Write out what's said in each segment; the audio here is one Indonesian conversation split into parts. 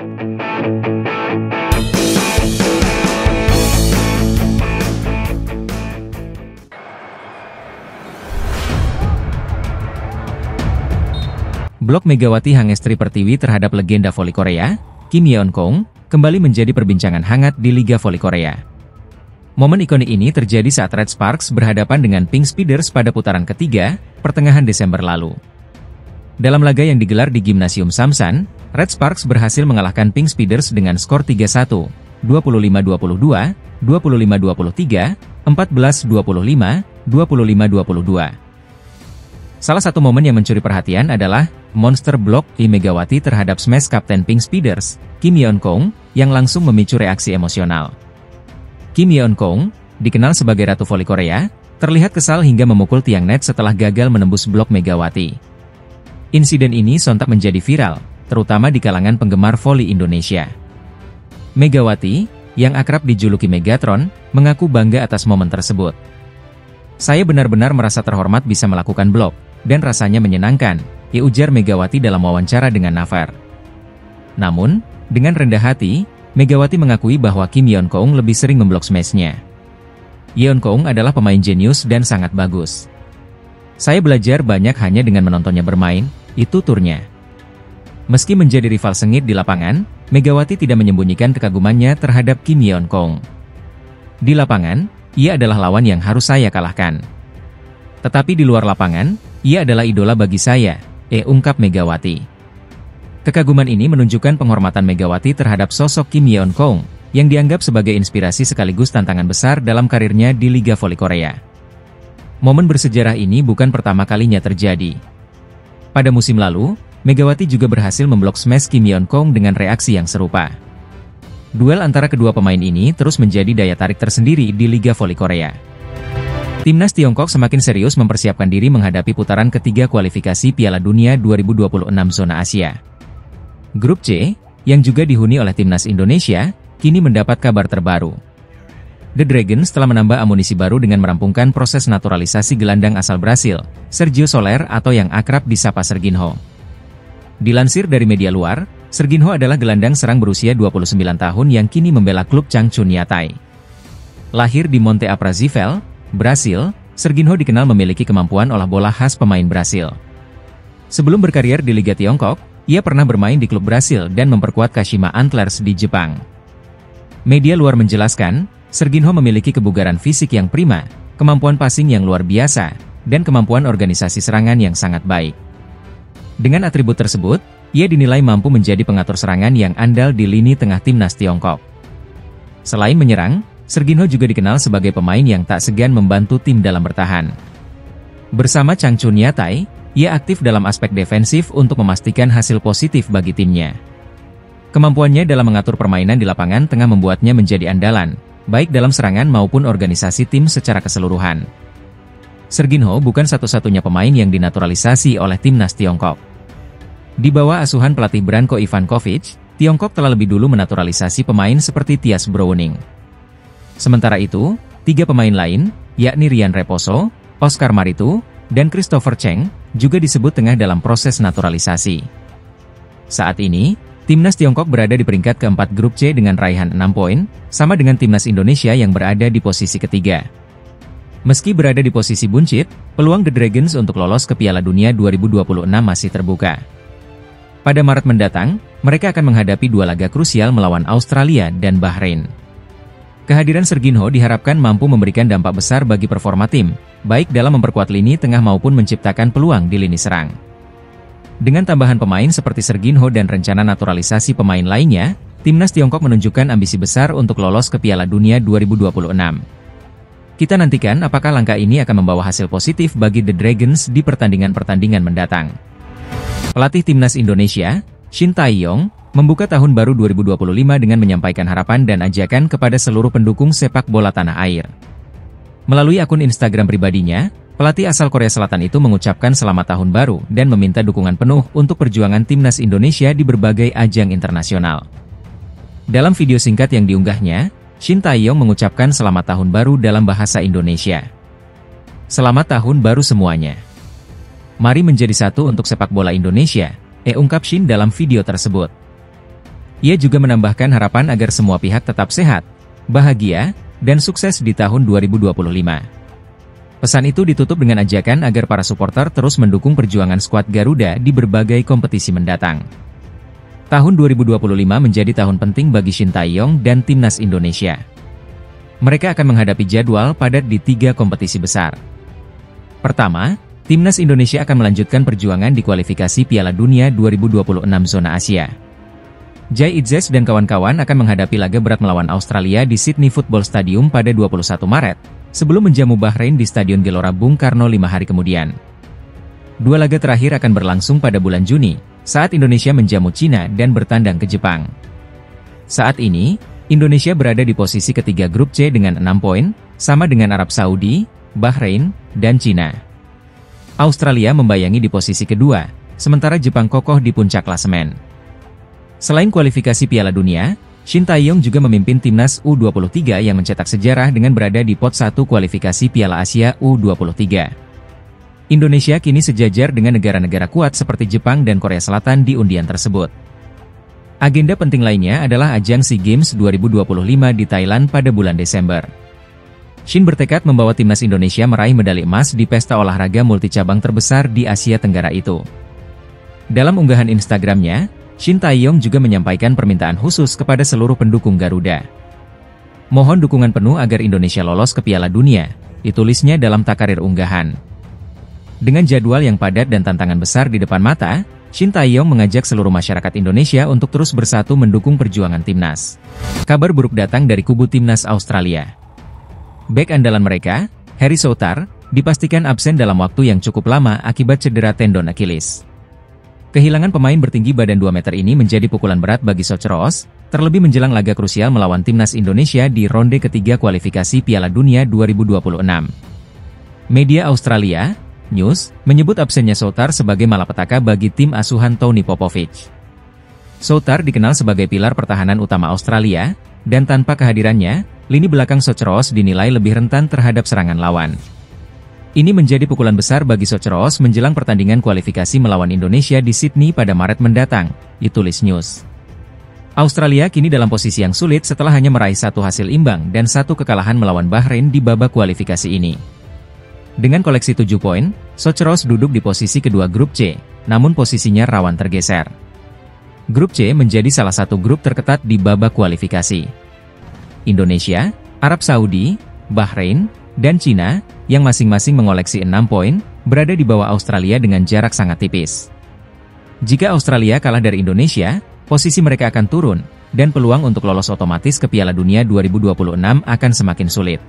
Blok Megawati Hangestri Pertiwi terhadap legenda voli Korea, Kim Yeon-kong, kembali menjadi perbincangan hangat di Liga Voli Korea. Momen ikonik ini terjadi saat Red Sparks berhadapan dengan Pink Speeders pada putaran ketiga, pertengahan Desember lalu. Dalam laga yang digelar di Gimnasium Samsan, Red Sparks berhasil mengalahkan Pink Speeders dengan skor 3-1, 25-22, 25-23, 14-25, 25-22. Salah satu momen yang mencuri perhatian adalah monster blok di Megawati terhadap smash kapten Pink Speeders, Kim Yeon-kong, yang langsung memicu reaksi emosional. Kim Yeon-kong, dikenal sebagai Ratu Voli Korea, terlihat kesal hingga memukul tiang net setelah gagal menembus blok Megawati. Insiden ini sontak menjadi viral, terutama di kalangan penggemar voli Indonesia. Megawati, yang akrab dijuluki Megatron, mengaku bangga atas momen tersebut. "Saya benar-benar merasa terhormat bisa melakukan blok, dan rasanya menyenangkan," ujar Megawati dalam wawancara dengan Naver. Namun, dengan rendah hati, Megawati mengakui bahwa Kim Yeon-kong lebih sering memblok smash-nya. "Yeon-kong adalah pemain jenius dan sangat bagus. Saya belajar banyak hanya dengan menontonnya bermain, itu turnya." Meski menjadi rival sengit di lapangan, Megawati tidak menyembunyikan kekagumannya terhadap Kim Yeon-kong. "Di lapangan, ia adalah lawan yang harus saya kalahkan. Tetapi di luar lapangan, ia adalah idola bagi saya," ungkap Megawati. Kekaguman ini menunjukkan penghormatan Megawati terhadap sosok Kim Yeon-kong, yang dianggap sebagai inspirasi sekaligus tantangan besar dalam karirnya di Liga Voli Korea. Momen bersejarah ini bukan pertama kalinya terjadi. Pada musim lalu, Megawati juga berhasil memblok smash Kim Yeon-kong dengan reaksi yang serupa. Duel antara kedua pemain ini terus menjadi daya tarik tersendiri di Liga Voli Korea. Timnas Tiongkok semakin serius mempersiapkan diri menghadapi putaran ketiga kualifikasi Piala Dunia 2026 Zona Asia. Grup C, yang juga dihuni oleh Timnas Indonesia, kini mendapat kabar terbaru. The Dragons telah menambah amunisi baru dengan merampungkan proses naturalisasi gelandang asal Brasil, Sergio Soler atau yang akrab disapa Serginho. Dilansir dari media luar, Serginho adalah gelandang serang berusia 29 tahun yang kini membela klub Changchun Yatai. Lahir di Monte Aprazível, Brasil, Serginho dikenal memiliki kemampuan olah bola khas pemain Brasil. Sebelum berkarier di Liga Tiongkok, ia pernah bermain di klub Brasil dan memperkuat Kashima Antlers di Jepang. Media luar menjelaskan, Serginho memiliki kebugaran fisik yang prima, kemampuan passing yang luar biasa, dan kemampuan organisasi serangan yang sangat baik. Dengan atribut tersebut, ia dinilai mampu menjadi pengatur serangan yang andal di lini tengah timnas Tiongkok. Selain menyerang, Serginho juga dikenal sebagai pemain yang tak segan membantu tim dalam bertahan. Bersama Changchun Yatai, ia aktif dalam aspek defensif untuk memastikan hasil positif bagi timnya. Kemampuannya dalam mengatur permainan di lapangan tengah membuatnya menjadi andalan, baik dalam serangan maupun organisasi tim secara keseluruhan. Serginho bukan satu-satunya pemain yang dinaturalisasi oleh timnas Tiongkok. Di bawah asuhan pelatih Branko Ivankovic, Tiongkok telah lebih dulu menaturalisasi pemain seperti Thias Browning. Sementara itu, 3 pemain lain, yakni Rian Reposo, Oscar Maritu, dan Christopher Cheng, juga disebut tengah dalam proses naturalisasi. Saat ini, timnas Tiongkok berada di peringkat keempat grup C dengan raihan 6 poin, sama dengan timnas Indonesia yang berada di posisi ketiga. Meski berada di posisi buncit, peluang The Dragons untuk lolos ke Piala Dunia 2026 masih terbuka. Pada Maret mendatang, mereka akan menghadapi 2 laga krusial melawan Australia dan Bahrain. Kehadiran Serginho diharapkan mampu memberikan dampak besar bagi performa tim, baik dalam memperkuat lini tengah maupun menciptakan peluang di lini serang. Dengan tambahan pemain seperti Serginho dan rencana naturalisasi pemain lainnya, timnas Tiongkok menunjukkan ambisi besar untuk lolos ke Piala Dunia 2026. Kita nantikan apakah langkah ini akan membawa hasil positif bagi The Dragons di pertandingan-pertandingan mendatang. Pelatih timnas Indonesia, Shin Tae-yong, membuka tahun baru 2025 dengan menyampaikan harapan dan ajakan kepada seluruh pendukung sepak bola tanah air. Melalui akun Instagram pribadinya, pelatih asal Korea Selatan itu mengucapkan selamat tahun baru dan meminta dukungan penuh untuk perjuangan timnas Indonesia di berbagai ajang internasional. Dalam video singkat yang diunggahnya, Shin Tae-yong mengucapkan selamat tahun baru dalam bahasa Indonesia. Selamat tahun baru semuanya. Mari menjadi satu untuk sepak bola Indonesia, ungkap Shin dalam video tersebut. Ia juga menambahkan harapan agar semua pihak tetap sehat, bahagia, dan sukses di tahun 2025. Pesan itu ditutup dengan ajakan agar para supporter terus mendukung perjuangan skuad Garuda di berbagai kompetisi mendatang. Tahun 2025 menjadi tahun penting bagi Shin Tae-yong dan Timnas Indonesia. Mereka akan menghadapi jadwal padat di 3 kompetisi besar. Pertama, Timnas Indonesia akan melanjutkan perjuangan di kualifikasi Piala Dunia 2026 zona Asia. Jai Itzes dan kawan-kawan akan menghadapi laga berat melawan Australia di Sydney Football Stadium pada 21 Maret, sebelum menjamu Bahrain di Stadion Gelora Bung Karno 5 hari kemudian. 2 laga terakhir akan berlangsung pada bulan Juni, saat Indonesia menjamu Cina dan bertandang ke Jepang. Saat ini, Indonesia berada di posisi ketiga grup C dengan 6 poin, sama dengan Arab Saudi, Bahrain, dan Cina. Australia membayangi di posisi kedua, sementara Jepang kokoh di puncak klasemen. Selain kualifikasi Piala Dunia, Shin Tae-yong juga memimpin Timnas U23 yang mencetak sejarah dengan berada di pot 1 kualifikasi Piala Asia U23. Indonesia kini sejajar dengan negara-negara kuat seperti Jepang dan Korea Selatan di undian tersebut. Agenda penting lainnya adalah ajang SEA Games 2025 di Thailand pada bulan Desember. Shin bertekad membawa Timnas Indonesia meraih medali emas di pesta olahraga multicabang terbesar di Asia Tenggara itu. Dalam unggahan Instagramnya, Shin Tae-yong juga menyampaikan permintaan khusus kepada seluruh pendukung Garuda. Mohon dukungan penuh agar Indonesia lolos ke Piala Dunia, ditulisnya dalam takarir unggahan. Dengan jadwal yang padat dan tantangan besar di depan mata, Shin Tae-yong mengajak seluruh masyarakat Indonesia untuk terus bersatu mendukung perjuangan Timnas. Kabar buruk datang dari kubu Timnas Australia. Bek andalan mereka, Harry Souttar, dipastikan absen dalam waktu yang cukup lama akibat cedera tendon Achilles. Kehilangan pemain bertinggi badan 2 meter ini menjadi pukulan berat bagi Sochros, terlebih menjelang laga krusial melawan Timnas Indonesia di ronde ketiga kualifikasi Piala Dunia 2026. Media Australia, News, menyebut absennya Souttar sebagai malapetaka bagi tim asuhan Tony Popovich. Souttar dikenal sebagai pilar pertahanan utama Australia, dan tanpa kehadirannya, lini belakang Sochros dinilai lebih rentan terhadap serangan lawan. Ini menjadi pukulan besar bagi Sochros menjelang pertandingan kualifikasi melawan Indonesia di Sydney pada Maret mendatang, ditulis News. Australia kini dalam posisi yang sulit setelah hanya meraih 1 hasil imbang dan 1 kekalahan melawan Bahrain di babak kualifikasi ini. Dengan koleksi 7 poin, Sochros duduk di posisi kedua grup C, namun posisinya rawan tergeser. Grup C menjadi salah satu grup terketat di babak kualifikasi. Indonesia, Arab Saudi, Bahrain, dan Cina, yang masing-masing mengoleksi 6 poin, berada di bawah Australia dengan jarak sangat tipis. Jika Australia kalah dari Indonesia, posisi mereka akan turun, dan peluang untuk lolos otomatis ke Piala Dunia 2026 akan semakin sulit.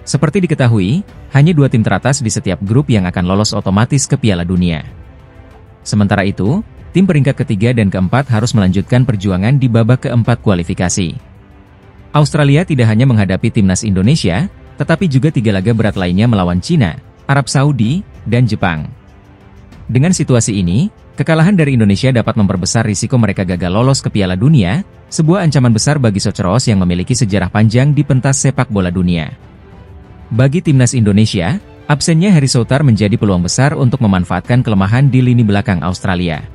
Seperti diketahui, hanya 2 tim teratas di setiap grup yang akan lolos otomatis ke Piala Dunia. Sementara itu, tim peringkat ketiga dan keempat harus melanjutkan perjuangan di babak keempat kualifikasi. Australia tidak hanya menghadapi Timnas Indonesia, tetapi juga 3 laga berat lainnya melawan Cina, Arab Saudi, dan Jepang. Dengan situasi ini, kekalahan dari Indonesia dapat memperbesar risiko mereka gagal lolos ke Piala Dunia, sebuah ancaman besar bagi Sochros yang memiliki sejarah panjang di pentas sepak bola dunia. Bagi Timnas Indonesia, absennya Harry Souttar menjadi peluang besar untuk memanfaatkan kelemahan di lini belakang Australia.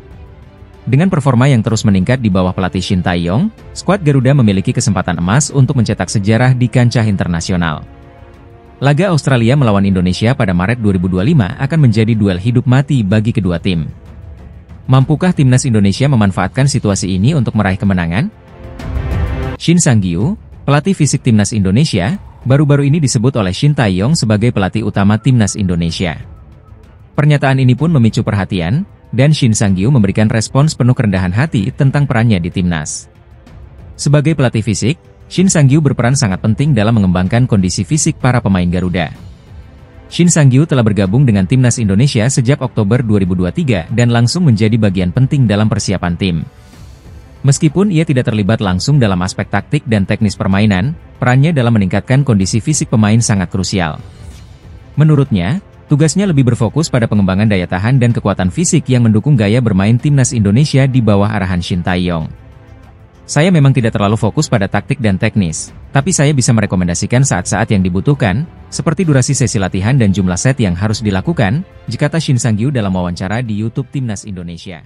Dengan performa yang terus meningkat di bawah pelatih Shin Tae-yong, skuad Garuda memiliki kesempatan emas untuk mencetak sejarah di kancah internasional. Laga Australia melawan Indonesia pada Maret 2025 akan menjadi duel hidup mati bagi kedua tim. Mampukah Timnas Indonesia memanfaatkan situasi ini untuk meraih kemenangan? Shin Sang-gyu, pelatih fisik Timnas Indonesia, baru-baru ini disebut oleh Shin Tae-yong sebagai pelatih utama Timnas Indonesia. Pernyataan ini pun memicu perhatian, dan Shin Sang-gyu memberikan respons penuh kerendahan hati tentang perannya di Timnas. Sebagai pelatih fisik, Shin Sang-gyu berperan sangat penting dalam mengembangkan kondisi fisik para pemain Garuda. Shin Sang-gyu telah bergabung dengan Timnas Indonesia sejak Oktober 2023 dan langsung menjadi bagian penting dalam persiapan tim. Meskipun ia tidak terlibat langsung dalam aspek taktik dan teknis permainan, perannya dalam meningkatkan kondisi fisik pemain sangat krusial. Menurutnya, tugasnya lebih berfokus pada pengembangan daya tahan dan kekuatan fisik yang mendukung gaya bermain Timnas Indonesia di bawah arahan Shin Tae-yong. Saya memang tidak terlalu fokus pada taktik dan teknis, tapi saya bisa merekomendasikan saat-saat yang dibutuhkan, seperti durasi sesi latihan dan jumlah set yang harus dilakukan, kata Shin Sang-gyu dalam wawancara di YouTube Timnas Indonesia.